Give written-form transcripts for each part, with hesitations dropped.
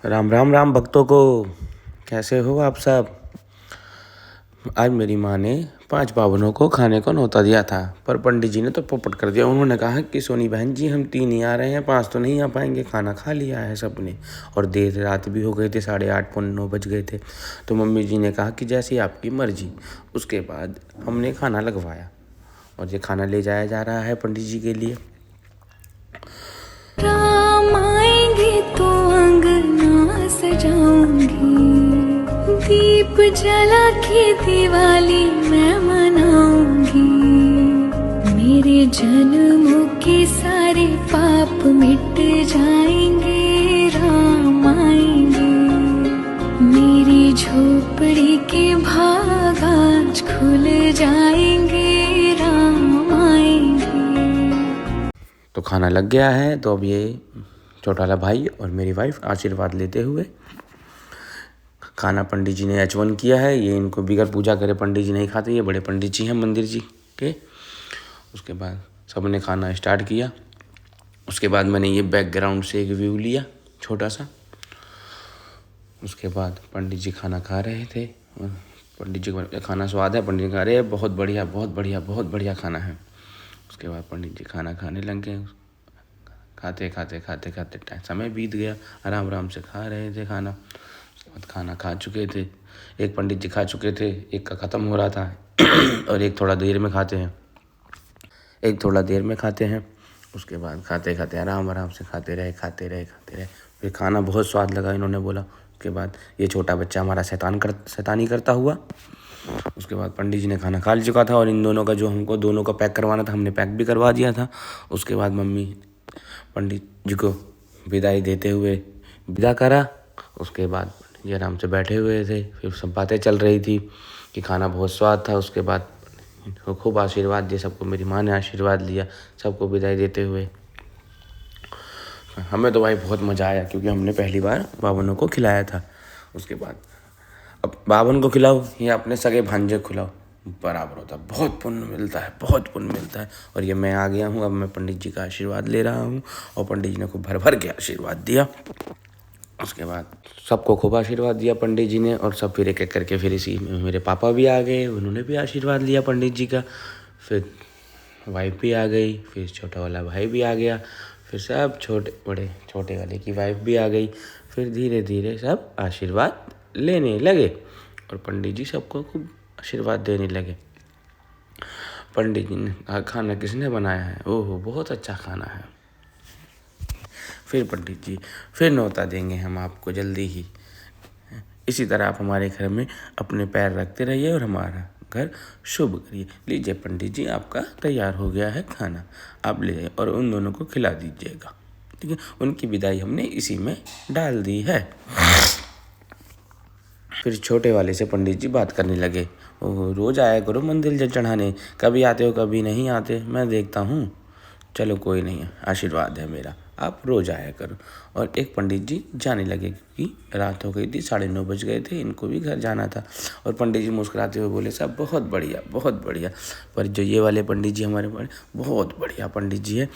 राम राम राम भक्तों को। कैसे हो आप सब। आज मेरी माँ ने 5 पावनों को खाने को न्योता दिया था, पर पंडित जी ने तो पोपट कर दिया। उन्होंने कहा कि सोनी बहन जी, हम 3 ही आ रहे हैं, 5 तो नहीं आ पाएंगे, खाना खा लिया है सबने और देर रात भी हो गए थे, 8:30 पौने 9 बज गए थे। तो मम्मी जी ने कहा कि जैसी आपकी मर्जी। उसके बाद हमने खाना लगवाया और ये खाना ले जाया जा रहा है पंडित जी के लिए। राम आएंगे तो अंगना सजाऊंगी, दीप जला के दिवाली मैं मनाऊंगी। मेरे जन्मों के सारे पाप मिट जाएंगे, राम आएंगे। मेरी झोपड़ी के भाग आज खुल जाएंगे, राम आएंगे। तो खाना लग गया है, तो अब ये छोटा वाला भाई और मेरी वाइफ आशीर्वाद लेते हुए खाना पंडित जी ने आचमन किया है। ये इनको बिगर पूजा करे पंडित जी नहीं खाते, ये बड़े पंडित जी हैं मंदिर जी के। उसके बाद सबने खाना स्टार्ट किया। उसके बाद मैंने ये बैकग्राउंड से एक व्यू लिया छोटा सा। उसके बाद पंडित जी खाना खा रहे थे। पंडित जी का खाना स्वाद है, पंडित जी खा रहे हैं, बहुत बढ़िया बहुत बढ़िया बहुत बढ़िया खाना है। उसके बाद पंडित जी खाना खाने लग गए। खाते खाते खाते खाते समय बीत गया, आराम आराम से खा रहे थे खाना। उसके बाद खाना खा चुके थे, एक पंडित जी खा चुके थे, एक का ख़त्म हो रहा था और एक थोड़ा देर में खाते हैं। उसके बाद खाते खाते आराम आराम से खाते रहे। फिर खाना बहुत स्वाद लगा, इन्होंने बोला। उसके बाद ये छोटा बच्चा हमारा शैतानी करता हुआ। उसके बाद पंडित जी ने खाना खा चुका था और इन दोनों का जो हमको दोनों का पैक करवाना था, हमने पैक भी करवा दिया था। उसके बाद मम्मी पंडित जी को विदाई देते हुए विदा करा। उसके बाद ये आराम से बैठे हुए थे, फिर सब बातें चल रही थी कि खाना बहुत स्वाद था। उसके बाद खूब आशीर्वाद दिए सबको, मेरी माँ ने आशीर्वाद लिया सबको विदाई देते हुए। हमें तो भाई बहुत मज़ा आया, क्योंकि हमने पहली बार बावनों को खिलाया था। उसके बाद अब बावन को खिलाओ या अपने सगे भांजे को खिलाओ, बराबर होता है, बहुत पुण्य मिलता है। और ये मैं आ गया हूँ, अब मैं पंडित जी का आशीर्वाद ले रहा हूँ और पंडित जी ने खूब भर भर के आशीर्वाद दिया। उसके बाद सबको खूब आशीर्वाद दिया पंडित जी ने, और सब फिर एक एक करके फिर इसी में मेरे पापा भी आ गए, उन्होंने भी आशीर्वाद लिया पंडित जी का। फिर वाइफ भी आ गई, फिर छोटा वाला भाई भी आ गया, फिर सब छोटे वाले की वाइफ भी आ गई। फिर धीरे धीरे सब आशीर्वाद लेने लगे और पंडित जी सबको खूब आशीर्वाद देने लगे। पंडित जी ने खाना किसने बनाया है, ओहो बहुत अच्छा खाना है। फिर पंडित जी फिर न्योता देंगे हम आपको जल्दी ही। इसी तरह आप हमारे घर में अपने पैर रखते रहिए और हमारा घर शुभ करिए। लीजिए पंडित जी, आपका तैयार हो गया है खाना, आप ले जाइए और उन दोनों को खिला दीजिएगा, ठीक है। उनकी विदाई हमने इसी में डाल दी है। फिर छोटे वाले से पंडित जी बात करने लगे, ओह रोज़ आया करो मंदिर जल चढ़ाने, कभी आते हो कभी नहीं आते, मैं देखता हूँ। चलो कोई नहीं है, आशीर्वाद है मेरा, आप रोज़ आया करो। और एक पंडित जी जाने लगे, क्योंकि रात हो गई थी, 9:30 बज गए थे, इनको भी घर जाना था। और पंडित जी मुस्कुराते हुए बोले, साहब बहुत बढ़िया। पर जो ये वाले पंडित जी हमारे बड़े बहुत बढ़िया पंडित जी है,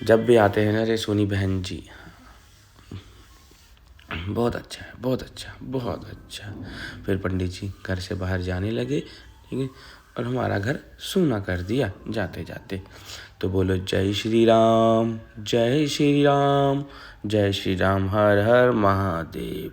जब भी आते हैं ना, अरे सोनी बहन जी बहुत अच्छा। फिर पंडित जी घर से बाहर जाने लगे, ठीक है, और हमारा घर सूना कर दिया जाते जाते। तो बोलो जय श्री राम, जय श्री राम, जय श्री राम, हर हर महादेव।